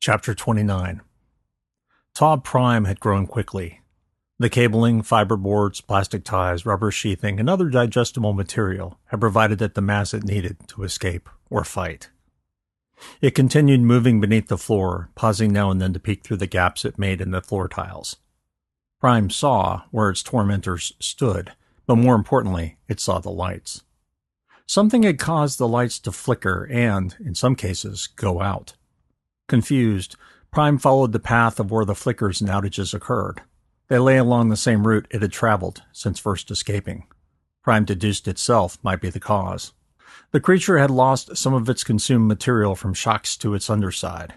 Chapter 29. Taub Prime had grown quickly. The cabling, fiberboards, plastic ties, rubber sheathing, and other digestible material had provided it the mass it needed to escape or fight. It continued moving beneath the floor, pausing now and then to peek through the gaps it made in the floor tiles. Prime saw where its tormentors stood, but more importantly, it saw the lights. Something had caused the lights to flicker and, in some cases, go out. Confused, Prime followed the path of where the flickers and outages occurred. They lay along the same route it had traveled since first escaping. Prime deduced itself might be the cause. The creature had lost some of its consumed material from shocks to its underside.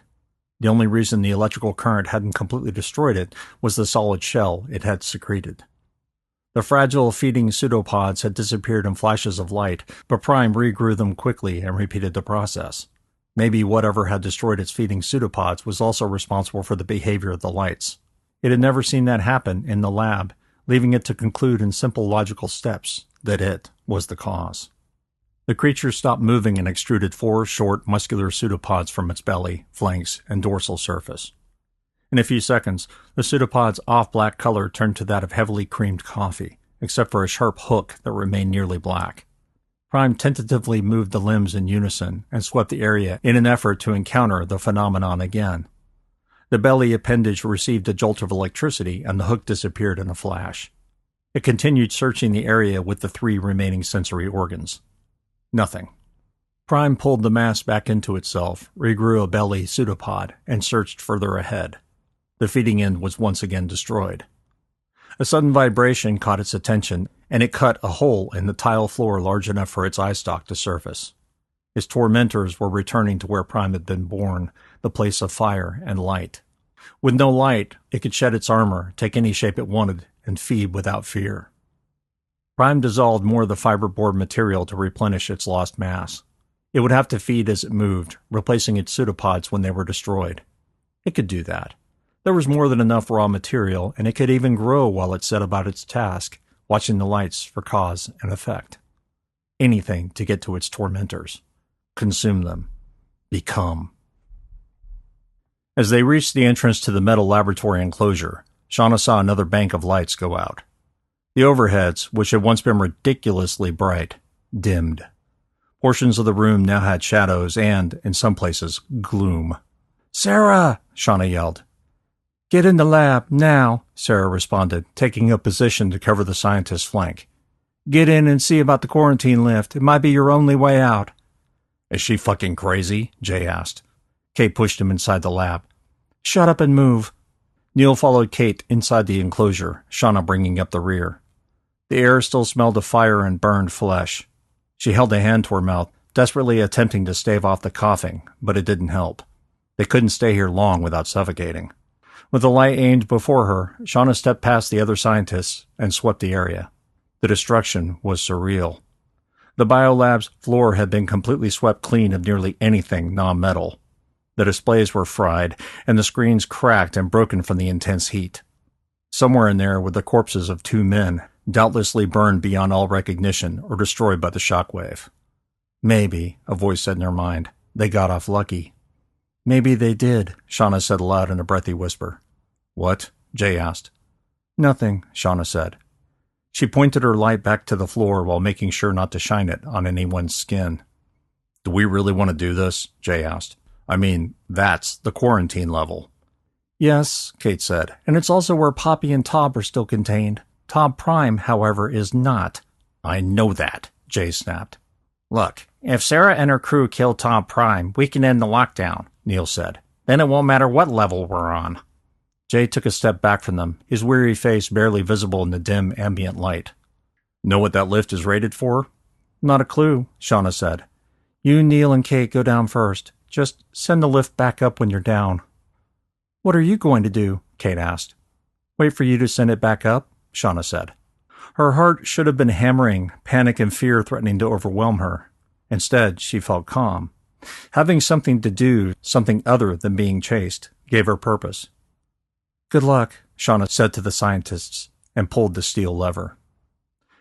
The only reason the electrical current hadn't completely destroyed it was the solid shell it had secreted. The fragile feeding pseudopods had disappeared in flashes of light, but Prime regrew them quickly and repeated the process. Maybe whatever had destroyed its feeding pseudopods was also responsible for the behavior of the lights. It had never seen that happen in the lab, leaving it to conclude in simple logical steps that it was the cause. The creature stopped moving and extruded 4 short, muscular pseudopods from its belly, flanks, and dorsal surface. In a few seconds, the pseudopod's off-black color turned to that of heavily creamed coffee, except for a sharp hook that remained nearly black. Prime tentatively moved the limbs in unison and swept the area in an effort to encounter the phenomenon again. The belly appendage received a jolt of electricity and the hook disappeared in a flash. It continued searching the area with the 3 remaining sensory organs. Nothing. Prime pulled the mass back into itself, regrew a belly pseudopod, and searched further ahead. The feeding end was once again destroyed. A sudden vibration caught its attention, and it cut a hole in the tile floor large enough for its eye stalk to surface. Its tormentors were returning to where Prime had been born, the place of fire and light. With no light, it could shed its armor, take any shape it wanted, and feed without fear. Prime dissolved more of the fiberboard material to replenish its lost mass. It would have to feed as it moved, replacing its pseudopods when they were destroyed. It could do that. There was more than enough raw material, and it could even grow while it set about its task, watching the lights for cause and effect. Anything to get to its tormentors. Consume them. Become. As they reached the entrance to the metal laboratory enclosure, Shauna saw another bank of lights go out. The overheads, which had once been ridiculously bright, dimmed. Portions of the room now had shadows and, in some places, gloom. "Sarah!" Shauna yelled. "Get in the lab, now," Sarah responded, taking a position to cover the scientist's flank. "Get in and see about the quarantine lift. It might be your only way out." "Is she fucking crazy?" Jay asked. Kate pushed him inside the lab. "Shut up and move." Neil followed Kate inside the enclosure, Shauna bringing up the rear. The air still smelled of fire and burned flesh. She held a hand to her mouth, desperately attempting to stave off the coughing, but it didn't help. They couldn't stay here long without suffocating. With the light aimed before her, Shauna stepped past the other scientists and swept the area. The destruction was surreal. The biolab's floor had been completely swept clean of nearly anything non-metal. The displays were fried, and the screens cracked and broken from the intense heat. Somewhere in there were the corpses of 2 men, doubtlessly burned beyond all recognition or destroyed by the shockwave. "Maybe," a voice said in her mind, "they got off lucky." "Maybe they did," Shauna said aloud in a breathy whisper. "What?" Jay asked. "Nothing," Shauna said. She pointed her light back to the floor while making sure not to shine it on anyone's skin. "Do we really want to do this?" Jay asked. "I mean, that's the quarantine level." "Yes," Kate said, "and it's also where Poppy and Taub are still contained. Taub Prime, however, is not." "I know that," Jay snapped. "Look, if Sarah and her crew kill Taub Prime, we can end the lockdown," Neil said. "Then it won't matter what level we're on." Jay took a step back from them, his weary face barely visible in the dim ambient light. "Know what that lift is rated for?" "Not a clue," Shauna said. "You, Neil, and Kate go down first. Just send the lift back up when you're down." "What are you going to do?" Kate asked. "Wait for you to send it back up," Shauna said. Her heart should have been hammering, panic and fear threatening to overwhelm her. Instead, she felt calm. Having something to do, something other than being chased, gave her purpose. "Good luck," Shauna said to the scientists, and pulled the steel lever.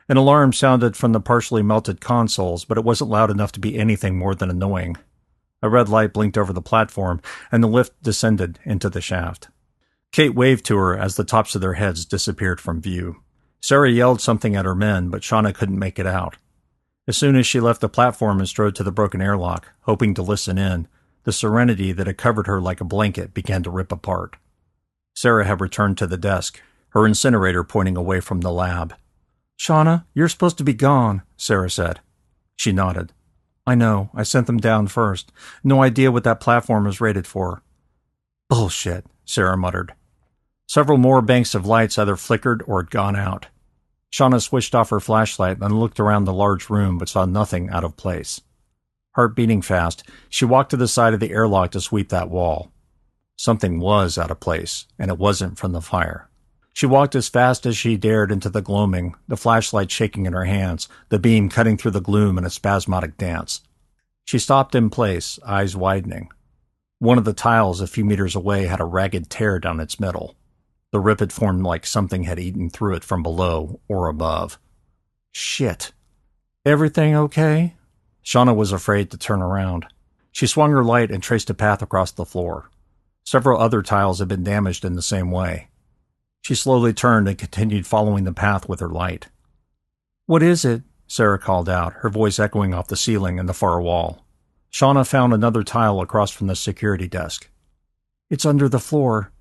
An alarm sounded from the partially melted consoles, but it wasn't loud enough to be anything more than annoying. A red light blinked over the platform, and the lift descended into the shaft. Kate waved to her as the tops of their heads disappeared from view. Sarah yelled something at her men, but Shauna couldn't make it out. As soon as she left the platform and strode to the broken airlock, hoping to listen in, the serenity that had covered her like a blanket began to rip apart. Sarah had returned to the desk, her incinerator pointing away from the lab. "Shauna, you're supposed to be gone," Sarah said. She nodded. "I know. I sent them down first. No idea what that platform is rated for." "Bullshit," Sarah muttered. Several more banks of lights either flickered or had gone out. Shauna switched off her flashlight and looked around the large room but saw nothing out of place. Heart beating fast, she walked to the side of the airlock to sweep that wall. Something was out of place, and it wasn't from the fire. She walked as fast as she dared into the gloaming, the flashlight shaking in her hands, the beam cutting through the gloom in a spasmodic dance. She stopped in place, eyes widening. One of the tiles a few meters away had a ragged tear down its middle. The rip had formed like something had eaten through it from below or above. Shit. "Everything okay?" Shauna was afraid to turn around. She swung her light and traced a path across the floor. Several other tiles had been damaged in the same way. She slowly turned and continued following the path with her light. "What is it?" Sarah called out, her voice echoing off the ceiling and the far wall. Shauna found another tile across from the security desk. "It's under the floor."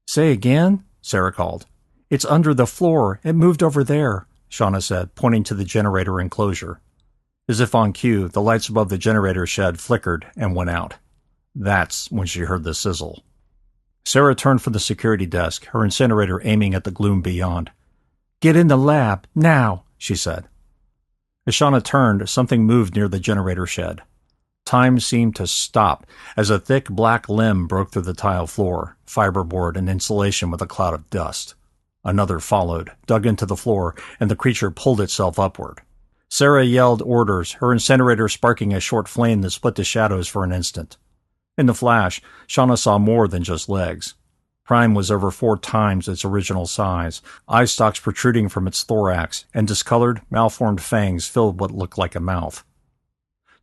"Say again?" Sarah called. "It's under the floor. It moved over there," Shauna said, pointing to the generator enclosure. As if on cue, the lights above the generator shed flickered and went out. That's when she heard the sizzle. Sarah turned from the security desk, her incinerator aiming at the gloom beyond. "Get in the lab, now," she said. As Shauna turned, something moved near the generator shed. Time seemed to stop as a thick black limb broke through the tile floor, fiberboard and insulation with a cloud of dust. Another followed, dug into the floor, and the creature pulled itself upward. Sarah yelled orders, her incinerator sparking a short flame that split the shadows for an instant. In the flash, Shauna saw more than just legs. Prime was over 4 times its original size, eye stalks protruding from its thorax, and discolored, malformed fangs filled what looked like a mouth.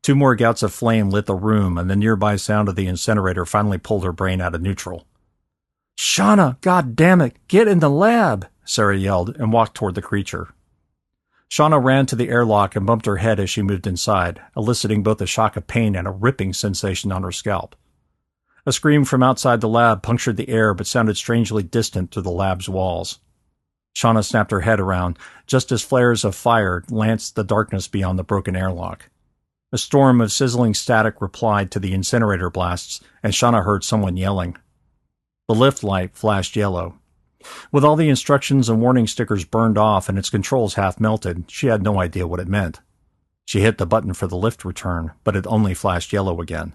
2 more gouts of flame lit the room, and the nearby sound of the incinerator finally pulled her brain out of neutral. "Shauna, goddammit, get in the lab!" Sarah yelled and walked toward the creature. Shauna ran to the airlock and bumped her head as she moved inside, eliciting both a shock of pain and a ripping sensation on her scalp. A scream from outside the lab punctured the air but sounded strangely distant through the lab's walls. Shauna snapped her head around, just as flares of fire lanced the darkness beyond the broken airlock. A storm of sizzling static replied to the incinerator blasts, and Shauna heard someone yelling. The lift light flashed yellow. With all the instructions and warning stickers burned off and its controls half melted, she had no idea what it meant. She hit the button for the lift return, but it only flashed yellow again.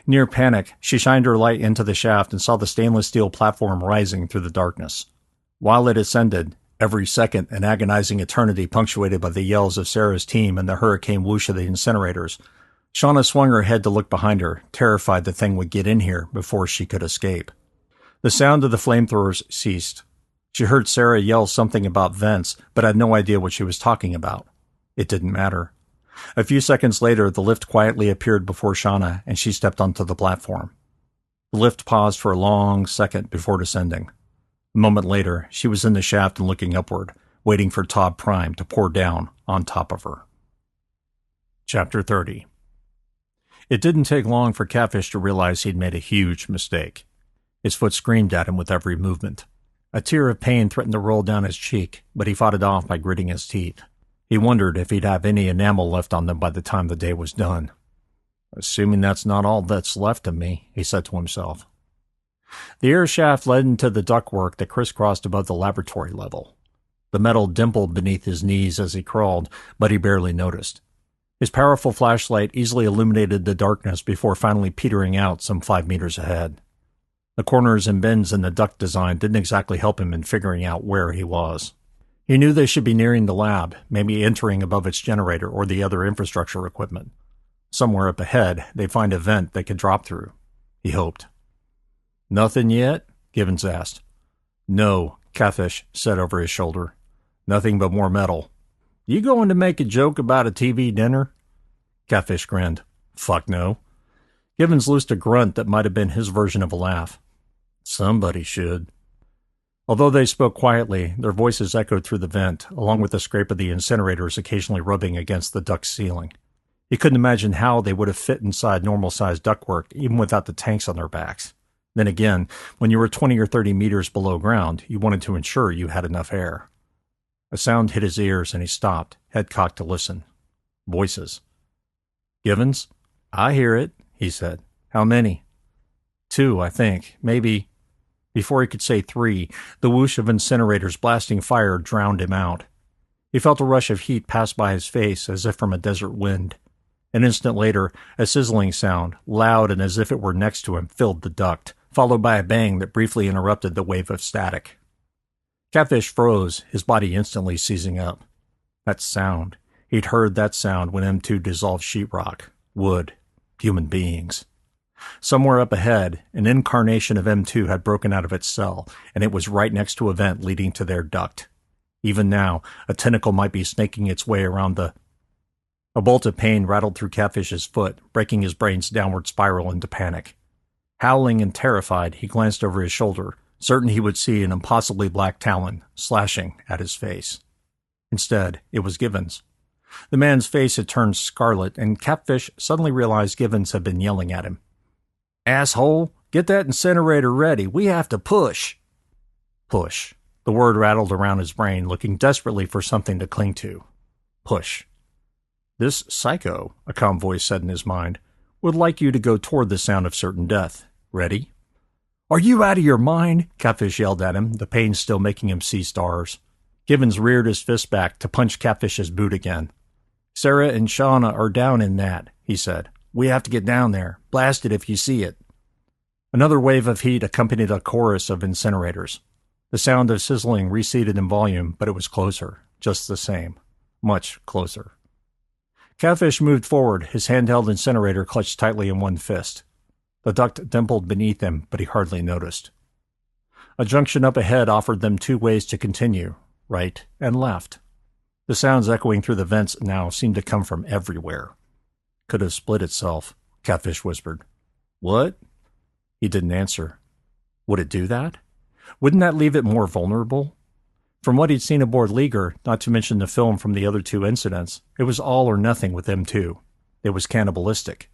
Near panic, she shined her light into the shaft and saw the stainless steel platform rising through the darkness. While it ascended, every second an agonizing eternity punctuated by the yells of Sarah's team and the hurricane whoosh of the incinerators, Shauna swung her head to look behind her, terrified the thing would get in here before she could escape. The sound of the flamethrowers ceased. She heard Sarah yell something about vents, but had no idea what she was talking about. It didn't matter. A few seconds later, the lift quietly appeared before Shauna, and she stepped onto the platform. The lift paused for a long second before descending. A moment later, she was in the shaft and looking upward, waiting for Todd Prime to pour down on top of her. Chapter 30. It didn't take long for Catfish to realize he'd made a huge mistake. His foot screamed at him with every movement. A tear of pain threatened to roll down his cheek, but he fought it off by gritting his teeth. He wondered if he'd have any enamel left on them by the time the day was done. "Assuming that's not all that's left of me," he said to himself. The air shaft led into the ductwork that crisscrossed above the laboratory level. The metal dimpled beneath his knees as he crawled, but he barely noticed. His powerful flashlight easily illuminated the darkness before finally petering out some 5 meters ahead. The corners and bends in the duct design didn't exactly help him in figuring out where he was. He knew they should be nearing the lab, maybe entering above its generator or the other infrastructure equipment. Somewhere up ahead, they'd find a vent they could drop through. He hoped. "Nothing yet?" Givens asked. "No," Catfish said over his shoulder. "Nothing but more metal." "You going to make a joke about a TV dinner?" Catfish grinned. "Fuck no." Givens loosed a grunt that might have been his version of a laugh. Somebody should. Although they spoke quietly, their voices echoed through the vent, along with the scrape of the incinerators occasionally rubbing against the duct ceiling. He couldn't imagine how they would have fit inside normal-sized ductwork, even without the tanks on their backs. Then again, when you were 20 or 30 meters below ground, you wanted to ensure you had enough air. A sound hit his ears, and he stopped, head cocked to listen. Voices. Givens? I hear it, he said. How many? 2, I think. Maybe. Before he could say 3, the whoosh of incinerators blasting fire drowned him out. He felt a rush of heat pass by his face as if from a desert wind. An instant later, a sizzling sound, loud and as if it were next to him, filled the duct, followed by a bang that briefly interrupted the wave of static. Catfish froze, his body instantly seizing up. That sound. He'd heard that sound when M2 dissolved sheetrock, wood, human beings. Somewhere up ahead, an incarnation of M2 had broken out of its cell, and it was right next to a vent leading to their duct. Even now, a tentacle might be snaking its way around the... A bolt of pain rattled through Catfish's foot, breaking his brain's downward spiral into panic. Howling and terrified, he glanced over his shoulder, certain he would see an impossibly black talon slashing at his face. Instead, it was Givens. The man's face had turned scarlet, and Catfish suddenly realized Givens had been yelling at him. "Asshole, get that incinerator ready. We have to push." Push. The word rattled around his brain, looking desperately for something to cling to. Push. This psycho, a calm voice said in his mind, would like you to go toward the sound of certain death. Ready? "Are you out of your mind?" Catfish yelled at him, the pain still making him see stars. Givens reared his fist back to punch Catfish's boot again. "Sarah and Shauna are down in that," he said. "We have to get down there. Blast it if you see it." Another wave of heat accompanied a chorus of incinerators. The sound of sizzling receded in volume, but it was closer, just the same. Much closer. Catfish moved forward, his handheld incinerator clutched tightly in one fist. The duct dimpled beneath him, but he hardly noticed. A junction up ahead offered them 2 ways to continue, right and left. The sounds echoing through the vents now seemed to come from everywhere. Could have split itself, Catfish whispered. "What?" He didn't answer. Would it do that? Wouldn't that leave it more vulnerable? From what he'd seen aboard Leaguer, not to mention the film from the other 2 incidents, it was all or nothing with them 2. It was cannibalistic.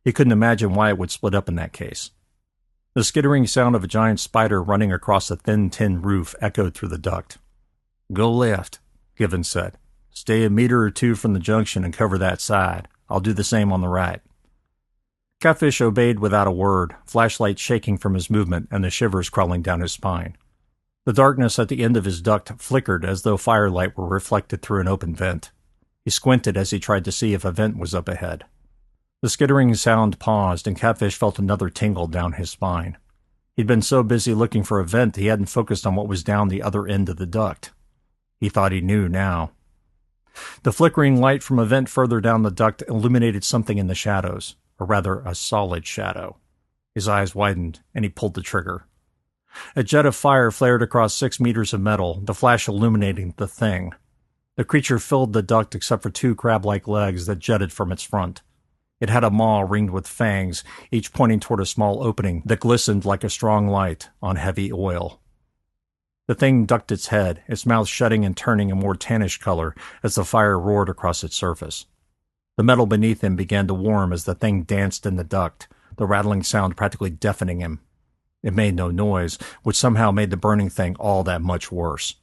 He couldn't imagine why it would split up in that case. The skittering sound of a giant spider running across a thin tin roof echoed through the duct. "Go left," Givens said. "Stay a meter or 2 from the junction and cover that side. I'll do the same on the right." Catfish obeyed without a word, flashlight shaking from his movement and the shivers crawling down his spine. The darkness at the end of his duct flickered as though firelight were reflected through an open vent. He squinted as he tried to see if a vent was up ahead. The skittering sound paused, and Catfish felt another tingle down his spine. He'd been so busy looking for a vent he hadn't focused on what was down the other end of the duct. He thought he knew now. The flickering light from a vent further down the duct illuminated something in the shadows, or rather a solid shadow. His eyes widened, and he pulled the trigger. A jet of fire flared across 6 meters of metal, the flash illuminating the thing. The creature filled the duct except for 2 crab-like legs that jutted from its front. It had a maw ringed with fangs, each pointing toward a small opening that glistened like a strong light on heavy oil. The thing ducked its head, its mouth shutting and turning a more tannish color as the fire roared across its surface. The metal beneath him began to warm as the thing danced in the duct, the rattling sound practically deafening him. It made no noise, which somehow made the burning thing all that much worse.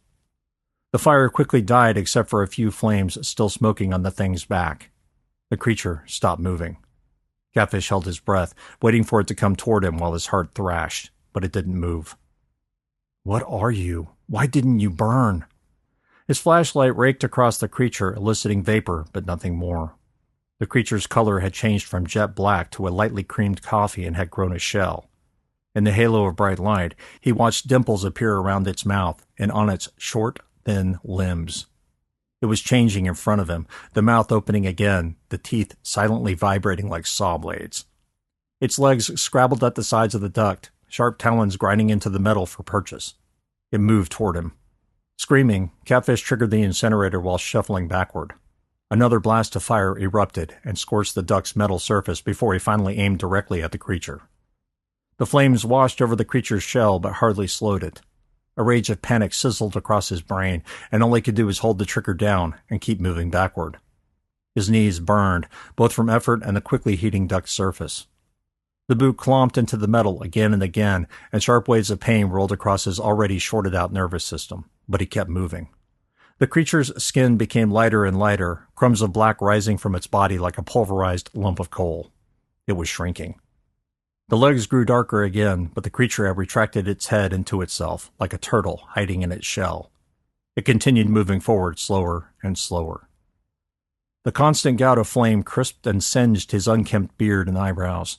The fire quickly died except for a few flames still smoking on the thing's back. The creature stopped moving. Catfish held his breath, waiting for it to come toward him while his heart thrashed, but it didn't move. "What are you? Why didn't you burn?" His flashlight raked across the creature, eliciting vapor, but nothing more. The creature's color had changed from jet black to a lightly creamed coffee and had grown a shell. In the halo of bright light, he watched dimples appear around its mouth and on its short, thin limbs. It was changing in front of him, the mouth opening again, the teeth silently vibrating like saw blades. Its legs scrabbled at the sides of the duct, sharp talons grinding into the metal for purchase. It moved toward him. Screaming, Catfish triggered the incinerator while shuffling backward. Another blast of fire erupted and scorched the duck's metal surface before he finally aimed directly at the creature. The flames washed over the creature's shell but hardly slowed it. A rage of panic sizzled across his brain, and all he could do was hold the trigger down and keep moving backward. His knees burned, both from effort and the quickly heating duck's surface. The boot clomped into the metal again and again, and sharp waves of pain rolled across his already shorted-out nervous system, but he kept moving. The creature's skin became lighter and lighter, crumbs of black rising from its body like a pulverized lump of coal. It was shrinking. The legs grew darker again, but the creature had retracted its head into itself, like a turtle hiding in its shell. It continued moving forward slower and slower. The constant gout of flame crisped and singed his unkempt beard and eyebrows.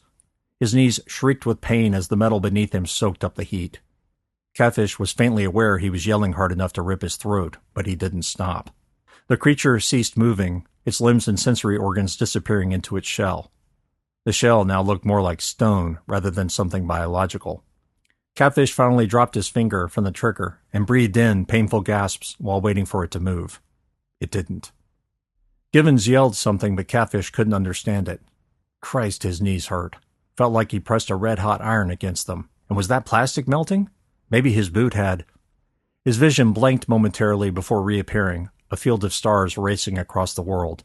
His knees shrieked with pain as the metal beneath him soaked up the heat. Catfish was faintly aware he was yelling hard enough to rip his throat, but he didn't stop. The creature ceased moving, its limbs and sensory organs disappearing into its shell. The shell now looked more like stone rather than something biological. Catfish finally dropped his finger from the trigger and breathed in painful gasps while waiting for it to move. It didn't. Givens yelled something, but Catfish couldn't understand it. Christ, his knees hurt. Felt like he pressed a red-hot iron against them. And was that plastic melting? Maybe his boot had. His vision blanked momentarily before reappearing, a field of stars racing across the world.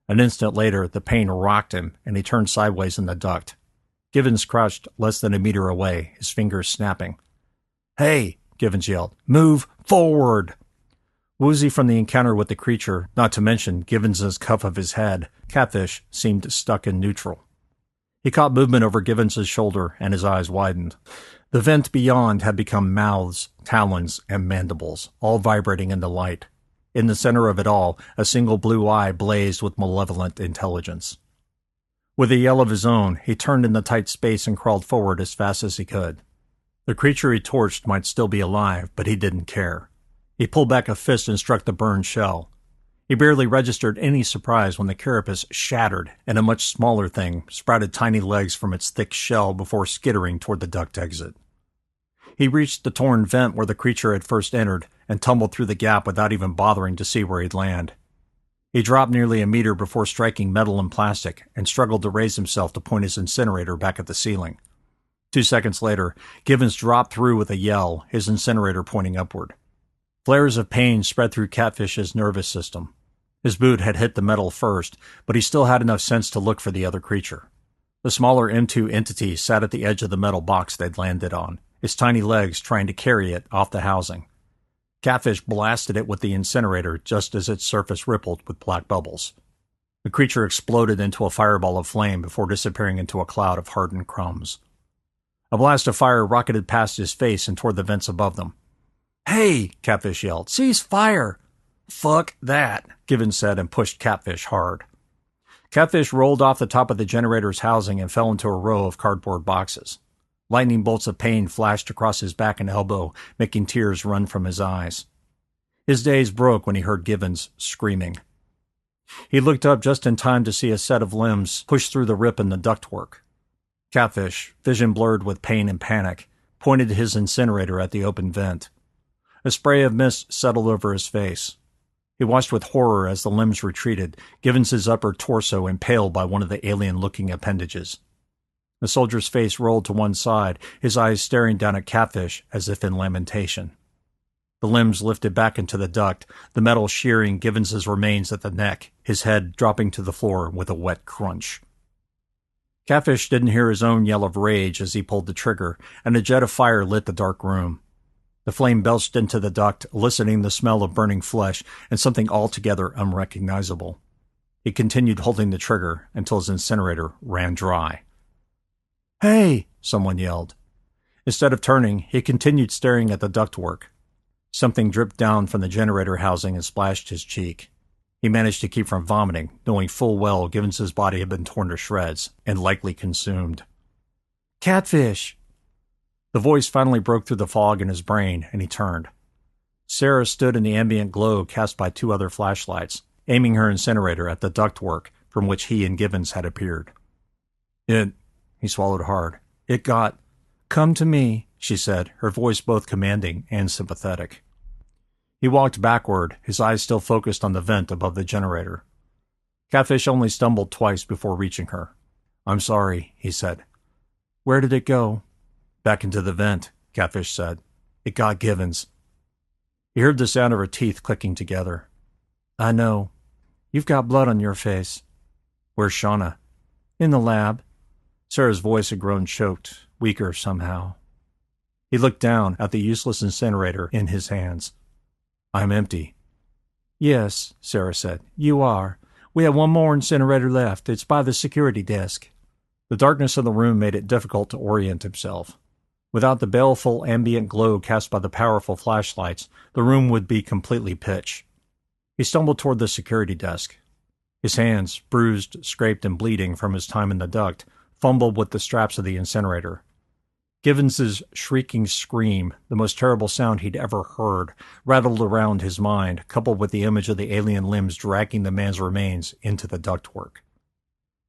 An instant later, the pain rocked him, and he turned sideways in the duct. Givens crouched less than a meter away, his fingers snapping. "Hey!" Givens yelled. "Move forward!" Woozy from the encounter with the creature, not to mention Givens's cuff of his head, Catfish seemed stuck in neutral. He caught movement over Givens's shoulder, and his eyes widened. The vent beyond had become mouths, talons, and mandibles, all vibrating in the light. In the center of it all, a single blue eye blazed with malevolent intelligence. With a yell of his own, he turned in the tight space and crawled forward as fast as he could. The creature he torched might still be alive, but he didn't care. He pulled back a fist and struck the burned shell. He barely registered any surprise when the carapace shattered and a much smaller thing sprouted tiny legs from its thick shell before skittering toward the duct exit. He reached the torn vent where the creature had first entered and tumbled through the gap without even bothering to see where he'd land. He dropped nearly a meter before striking metal and plastic and struggled to raise himself to point his incinerator back at the ceiling. 2 seconds later, Givens dropped through with a yell, his incinerator pointing upward. Flares of pain spread through Catfish's nervous system. His boot had hit the metal first, but he still had enough sense to look for the other creature. The smaller M2 entity sat at the edge of the metal box they'd landed on, its tiny legs trying to carry it off the housing. Catfish blasted it with the incinerator just as its surface rippled with black bubbles. The creature exploded into a fireball of flame before disappearing into a cloud of hardened crumbs. A blast of fire rocketed past his face and toward the vents above them. "Hey!" Catfish yelled. "Cease fire!" "Fuck that!" Givens said and pushed Catfish hard. Catfish rolled off the top of the generator's housing and fell into a row of cardboard boxes. Lightning bolts of pain flashed across his back and elbow, making tears run from his eyes. His daze broke when he heard Givens screaming. He looked up just in time to see a set of limbs push through the rip in the ductwork. Catfish, vision blurred with pain and panic, pointed his incinerator at the open vent. A spray of mist settled over his face. He watched with horror as the limbs retreated, Givens's upper torso impaled by one of the alien-looking appendages. The soldier's face rolled to one side, his eyes staring down at Catfish as if in lamentation. The limbs lifted back into the duct, the metal shearing Givens's remains at the neck, his head dropping to the floor with a wet crunch. Catfish didn't hear his own yell of rage as he pulled the trigger, and a jet of fire lit the dark room. The flame belched into the duct, eliciting the smell of burning flesh and something altogether unrecognizable. He continued holding the trigger until his incinerator ran dry. "Hey!" someone yelled. Instead of turning, he continued staring at the ductwork. Something dripped down from the generator housing and splashed his cheek. He managed to keep from vomiting, knowing full well Givens's body had been torn to shreds and likely consumed. "Catfish!" The voice finally broke through the fog in his brain, and he turned. Sarah stood in the ambient glow cast by 2 other flashlights, aiming her incinerator at the ductwork from which he and Givens had appeared. He swallowed hard. "Come to me," she said, her voice both commanding and sympathetic. He walked backward, his eyes still focused on the vent above the generator. Catfish only stumbled twice before reaching her. "I'm sorry," he said. "Where did it go?" "Back into the vent," Catfish said. "It got Givens." He heard the sound of her teeth clicking together. "I know. You've got blood on your face." "Where's Shauna?" "In the lab." Sarah's voice had grown choked, weaker somehow. He looked down at the useless incinerator in his hands. "I'm empty." "Yes," Sarah said. "You are. We have one more incinerator left. It's by the security desk." The darkness of the room made it difficult to orient himself. Without the baleful ambient glow cast by the powerful flashlights, the room would be completely pitch. He stumbled toward the security desk. His hands, bruised, scraped, and bleeding from his time in the duct, fumbled with the straps of the incinerator. Givens's shrieking scream, the most terrible sound he'd ever heard, rattled around his mind, coupled with the image of the alien limbs dragging the man's remains into the ductwork.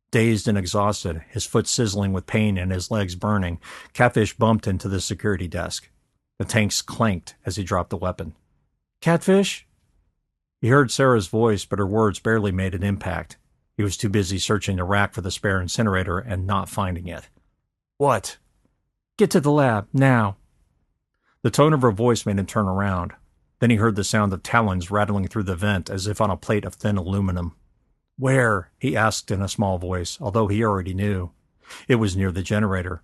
Dazed and exhausted, his foot sizzling with pain and his legs burning, Catfish bumped into the security desk. The tanks clanked as he dropped the weapon. "Catfish?" He heard Sarah's voice, but her words barely made an impact. He was too busy searching the rack for the spare incinerator and not finding it. "What?" "Get to the lab, now." The tone of her voice made him turn around. Then he heard the sound of talons rattling through the vent as if on a plate of thin aluminum. "Where?" he asked in a small voice, although he already knew. It was near the generator.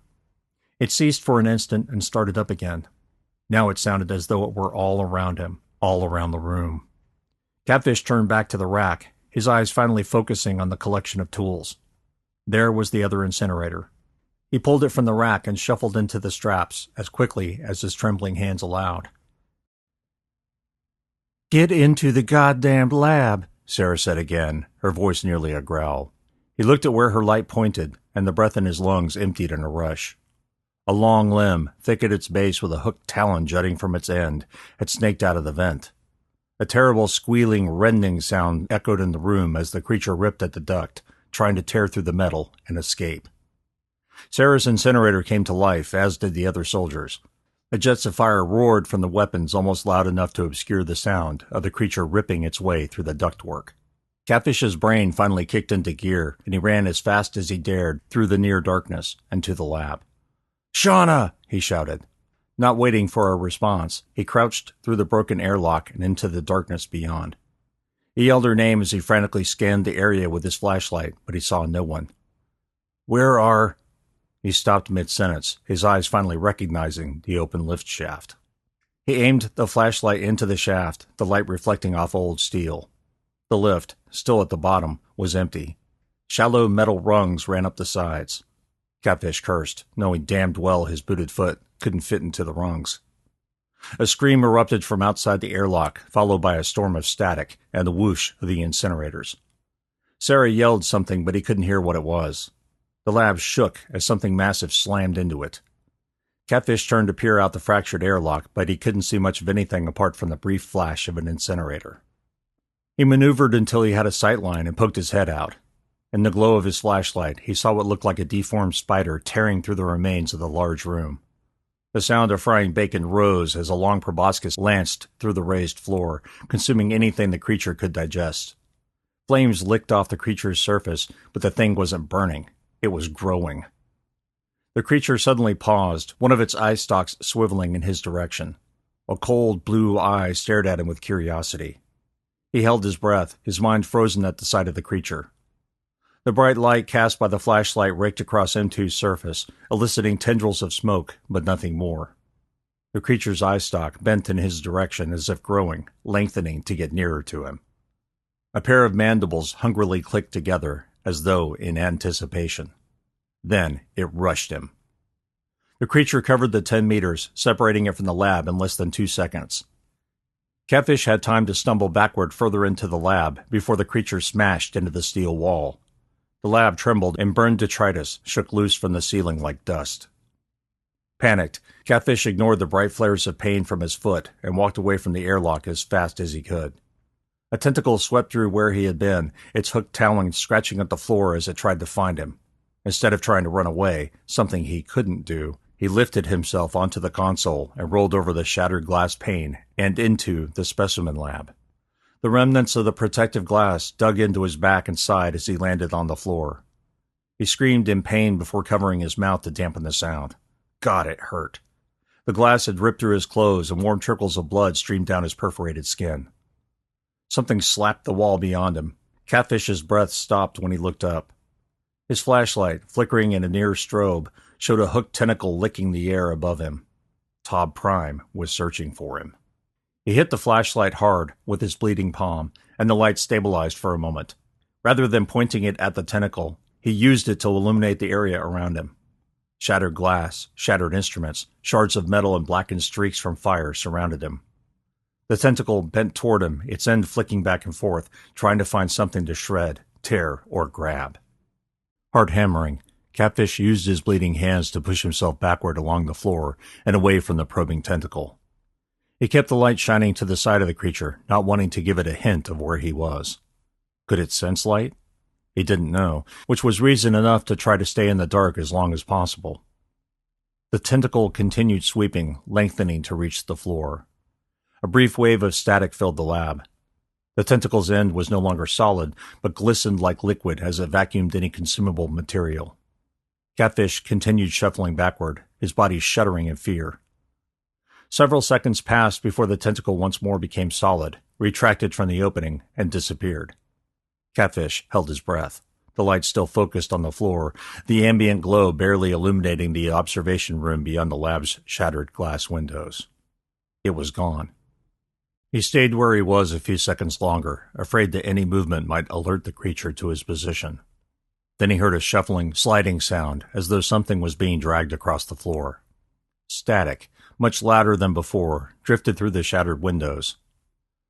It ceased for an instant and started up again. Now it sounded as though it were all around him, all around the room. Catfish turned back to the rack, his eyes finally focusing on the collection of tools. There was the other incinerator. He pulled it from the rack and shuffled into the straps as quickly as his trembling hands allowed. "Get into the goddamned lab," Sarah said again, her voice nearly a growl. He looked at where her light pointed, and the breath in his lungs emptied in a rush. A long limb, thick at its base with a hooked talon jutting from its end, had snaked out of the vent. A terrible squealing, rending sound echoed in the room as the creature ripped at the duct, trying to tear through the metal and escape. Sarah's incinerator came to life, as did the other soldiers. The jets of fire roared from the weapons almost loud enough to obscure the sound of the creature ripping its way through the ductwork. Catfish's brain finally kicked into gear, and he ran as fast as he dared through the near darkness and to the lab. "Shauna!" he shouted. Not waiting for a response, he crouched through the broken airlock and into the darkness beyond. He yelled her name as he frantically scanned the area with his flashlight, but he saw no one. "Where are—" He stopped mid-sentence, his eyes finally recognizing the open lift shaft. He aimed the flashlight into the shaft, the light reflecting off old steel. The lift, still at the bottom, was empty. Shallow metal rungs ran up the sides. Catfish cursed, knowing damned well his booted foot couldn't fit into the rungs. A scream erupted from outside the airlock, followed by a storm of static and the whoosh of the incinerators. Sarah yelled something, but he couldn't hear what it was. The lab shook as something massive slammed into it. Catfish turned to peer out the fractured airlock, but he couldn't see much of anything apart from the brief flash of an incinerator. He maneuvered until he had a sightline and poked his head out. In the glow of his flashlight, he saw what looked like a deformed spider tearing through the remains of the large room. The sound of frying bacon rose as a long proboscis lanced through the raised floor, consuming anything the creature could digest. Flames licked off the creature's surface, but the thing wasn't burning. It was growing. The creature suddenly paused, one of its eye stalks swiveling in his direction. A cold blue eye stared at him with curiosity. He held his breath, his mind frozen at the sight of the creature. The bright light cast by the flashlight raked across M2's surface, eliciting tendrils of smoke, but nothing more. The creature's eye stalk bent in his direction as if growing, lengthening to get nearer to him. A pair of mandibles hungrily clicked together, as though in anticipation. Then it rushed him. The creature covered the 10 meters, separating it from the lab in less than 2 seconds. Catfish had time to stumble backward further into the lab before the creature smashed into the steel wall. The lab trembled and burned detritus shook loose from the ceiling like dust. Panicked, Catfish ignored the bright flares of pain from his foot and walked away from the airlock as fast as he could. A tentacle swept through where he had been, its hooked talon scratching at the floor as it tried to find him. Instead of trying to run away, something he couldn't do, he lifted himself onto the console and rolled over the shattered glass pane and into the specimen lab. The remnants of the protective glass dug into his back and side as he landed on the floor. He screamed in pain before covering his mouth to dampen the sound. God, it hurt. The glass had ripped through his clothes, and warm trickles of blood streamed down his perforated skin. Something slapped the wall beyond him. Catfish's breath stopped when he looked up. His flashlight, flickering in a near strobe, showed a hooked tentacle licking the air above him. Todd Prime was searching for him. He hit the flashlight hard with his bleeding palm, and the light stabilized for a moment. Rather than pointing it at the tentacle, he used it to illuminate the area around him. Shattered glass, shattered instruments, shards of metal and blackened streaks from fire surrounded him. The tentacle bent toward him, its end flicking back and forth, trying to find something to shred, tear, or grab. Hard hammering, Catfish used his bleeding hands to push himself backward along the floor and away from the probing tentacle. He kept the light shining to the side of the creature, not wanting to give it a hint of where he was. Could it sense light? He didn't know, which was reason enough to try to stay in the dark as long as possible. The tentacle continued sweeping, lengthening to reach the floor. A brief wave of static filled the lab. The tentacle's end was no longer solid, but glistened like liquid as it vacuumed any consumable material. Catfish continued shuffling backward, his body shuddering in fear. Several seconds passed before the tentacle once more became solid, retracted from the opening, and disappeared. Catfish held his breath, the light still focused on the floor, the ambient glow barely illuminating the observation room beyond the lab's shattered glass windows. It was gone. He stayed where he was a few seconds longer, afraid that any movement might alert the creature to his position. Then he heard a shuffling, sliding sound, as though something was being dragged across the floor. Static, much louder than before, drifted through the shattered windows.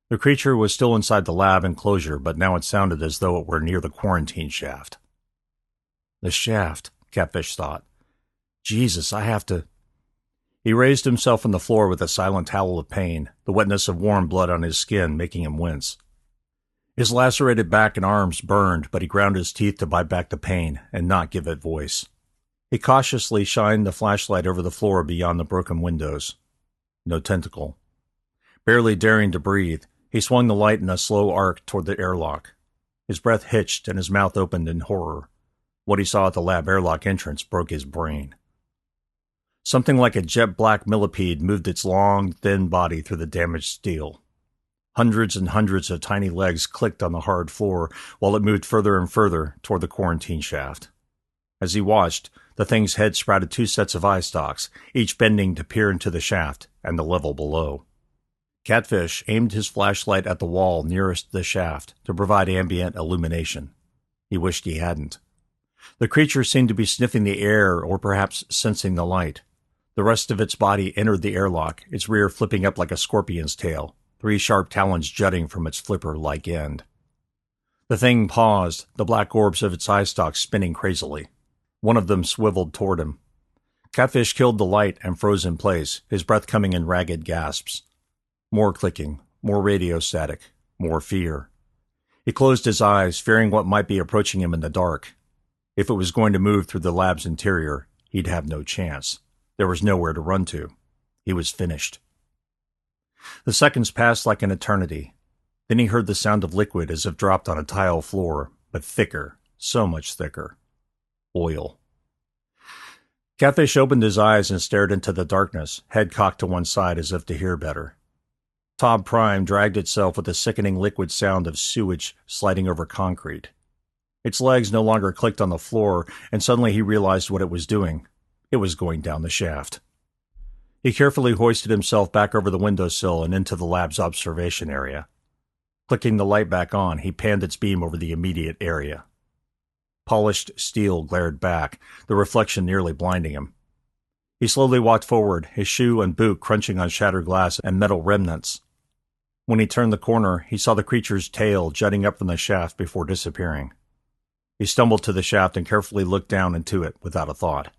The creature was still inside the lab enclosure, but now it sounded as though it were near the quarantine shaft. The shaft, Catfish thought. Jesus, I have to... He raised himself from the floor with a silent howl of pain, the wetness of warm blood on his skin making him wince. His lacerated back and arms burned, but he ground his teeth to bite back the pain and not give it voice. He cautiously shined the flashlight over the floor beyond the broken windows. No tentacle. Barely daring to breathe, he swung the light in a slow arc toward the airlock. His breath hitched and his mouth opened in horror. What he saw at the lab airlock entrance broke his brain. Something like a jet-black millipede moved its long, thin body through the damaged steel. Hundreds and hundreds of tiny legs clicked on the hard floor while it moved further and further toward the quarantine shaft. As he watched, the thing's head sprouted two sets of eye stalks, each bending to peer into the shaft and the level below. Catfish aimed his flashlight at the wall nearest the shaft to provide ambient illumination. He wished he hadn't. The creature seemed to be sniffing the air or perhaps sensing the light. The rest of its body entered the airlock, its rear flipping up like a scorpion's tail, three sharp talons jutting from its flipper-like end. The thing paused, the black orbs of its eye stalks spinning crazily. One of them swiveled toward him. Catfish killed the light and froze in place, his breath coming in ragged gasps. More clicking, more radio static, more fear. He closed his eyes, fearing what might be approaching him in the dark. If it was going to move through the lab's interior, he'd have no chance. There was nowhere to run to. He was finished. The seconds passed like an eternity. Then he heard the sound of liquid as if dropped on a tile floor, but thicker, so much thicker. Oil. Catfish opened his eyes and stared into the darkness, head cocked to one side as if to hear better. Todd Prime dragged itself with the sickening liquid sound of sewage sliding over concrete. Its legs no longer clicked on the floor, and suddenly he realized what it was doing. It was going down the shaft. He carefully hoisted himself back over the windowsill and into the lab's observation area. Clicking the light back on, he panned its beam over the immediate area. Polished steel glared back, the reflection nearly blinding him. He slowly walked forward, his shoe and boot crunching on shattered glass and metal remnants. When he turned the corner, he saw the creature's tail jutting up from the shaft before disappearing. He stumbled to the shaft and carefully looked down into it without a thought.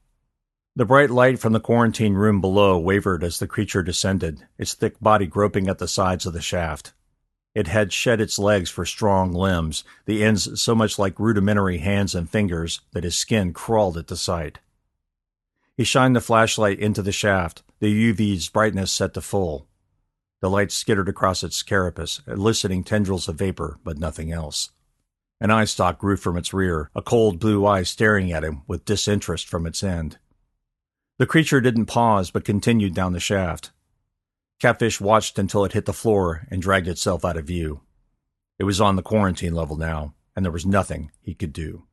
The bright light from the quarantine room below wavered as the creature descended, its thick body groping at the sides of the shaft. It had shed its legs for strong limbs, the ends so much like rudimentary hands and fingers that his skin crawled at the sight. He shined the flashlight into the shaft, the UV's brightness set to full. The light skittered across its carapace, eliciting tendrils of vapor, but nothing else. An eye stalk grew from its rear, a cold blue eye staring at him with disinterest from its end. The creature didn't pause, but continued down the shaft. Catfish watched until it hit the floor and dragged itself out of view. It was on the quarantine level now, and there was nothing he could do.